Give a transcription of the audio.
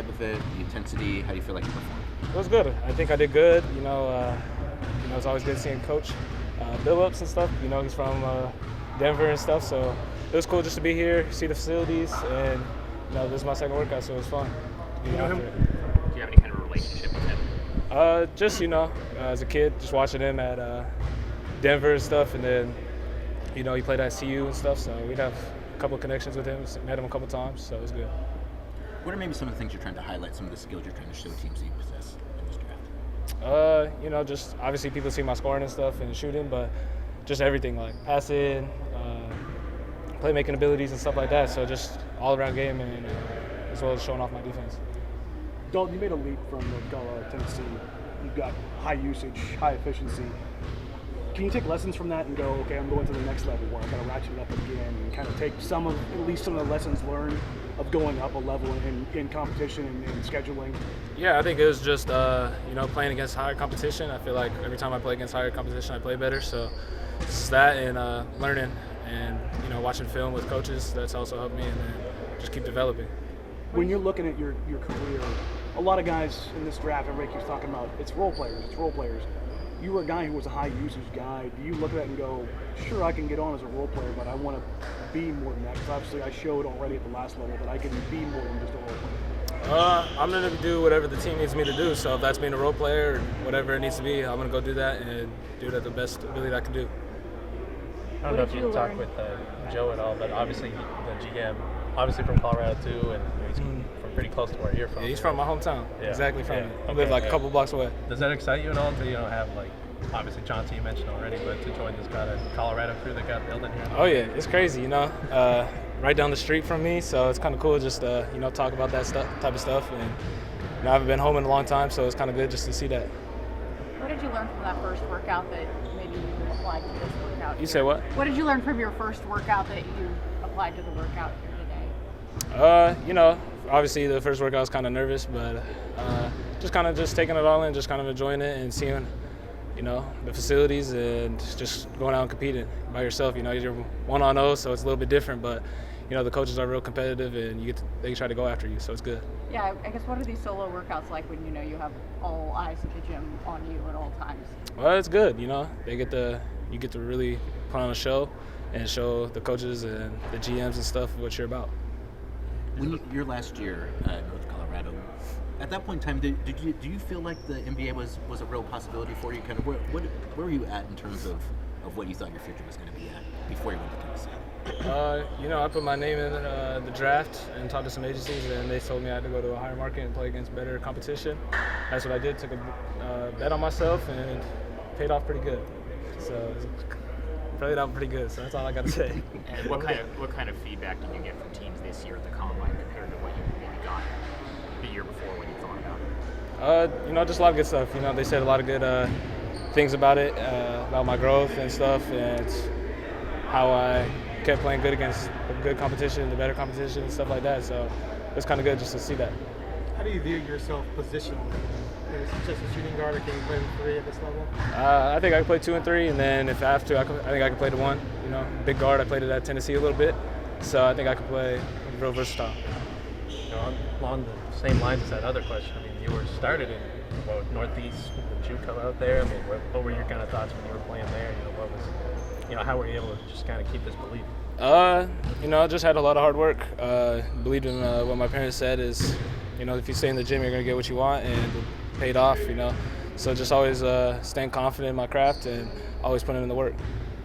with it, the intensity? How do you feel like you performed? It was good. I think I did good. It's always good seeing Coach Billups and stuff. He's from Denver and stuff, so it was cool just to be here, see the facilities, and this is my second workout, so it was fun. Do you know him? Do you have any kind of relationship with him? Just as a kid, just watching him at Denver and stuff, and then he played at CU and stuff, so we'd have a couple of connections with him. Met him a couple of times, so it was good. What are maybe some of the things you're trying to highlight, some of the skills you're trying to show teams that you possess in this draft? Just obviously people see my scoring and stuff and shooting, but just everything like passing, playmaking abilities and stuff like that. So just all around game, and as well as showing off my defense. Dalton, you made a leap from Tennessee. You've got high usage, high efficiency. Can you take lessons from that and go, okay, I'm going to the next level where I've got to ratchet it up again, and kind of take at least some of the lessons learned of going up a level in competition and scheduling? Yeah, I think it was just playing against higher competition. I feel like every time I play against higher competition, I play better. So it's that and learning and watching film with coaches. That's also helped me, and then just keep developing. When you're looking at your career, a lot of guys in this draft, everybody keeps talking about it's role players. You were a guy who was a high usage guy. Do you look at that and go, sure, I can get on as a role player, but I want to be more than that? Because obviously I showed already at the last level that I can be more than just a role player. I'm going to do whatever the team needs me to do. So if that's being a role player or whatever it needs to be, I'm going to go do that and do it at the best ability I can do. I don't know if you talked with Joe at all, but obviously the GM, obviously from Colorado too, and he's from pretty close to where you're from. Yeah, he's from my hometown, exactly from me. I Okay. live like a couple blocks away. Does that excite you at all to have obviously Chauncey you mentioned already, but to join this kind of Colorado crew that got building here? Oh yeah, it's crazy, right down the street from me, so it's kind of cool just talk about that type of stuff, and I haven't been home in a long time, so it's kind of good just to see that. What did you learn from that first workout that maybe you applied to this workout? You say what? What did you learn from your first workout that you applied to the workout here today? Obviously the first workout I was kind of nervous, but just taking it all in, just kind of enjoying it and seeing, the facilities and just going out and competing by yourself. You're 1-on-0, so it's a little bit different, but the coaches are real competitive and they try to go after you, so it's good. Yeah, I guess what are these solo workouts like when you have all eyes at the gym on you at all times? Well, it's good. You get to really put on a show and show the coaches and the GMs and stuff what you're about. Your last year at North Colorado, at that point in time, do you feel like the NBA was a real possibility for you? Kind of where were you at in terms of what you thought your future was going to be at before you went to Tennessee? I put my name in the draft and talked to some agencies, and they told me I had to go to a higher market and play against better competition. That's what I did. Took a bet on myself and paid off pretty good. So played out pretty good. So that's all I got to say. And what kind of feedback did you get from teams this year at the combine compared to what you maybe got the year before when you thought about it? Just a lot of good stuff. They said a lot of good things about it, about my growth and stuff, and how I kept playing good against the good competition, the better competition, and stuff like that. So it's kind of good just to see that. How do you view yourself positionally? Is it just a shooting guard, or can you play the 3 at this level? I think I can play 2 and 3, and then if I have to, I think I can play the 1. Big guard. I played it at Tennessee a little bit, so I think I can play real versatile. Along the same lines as that other question, you were started in Northeast. Did you come out there? What were your kind of thoughts when you were playing there? How were you able to just kind of keep this belief? I just had a lot of hard work. Believed in what my parents said is, if you stay in the gym, you're going to get what you want, and it paid off, So just always staying confident in my craft and always putting in the work.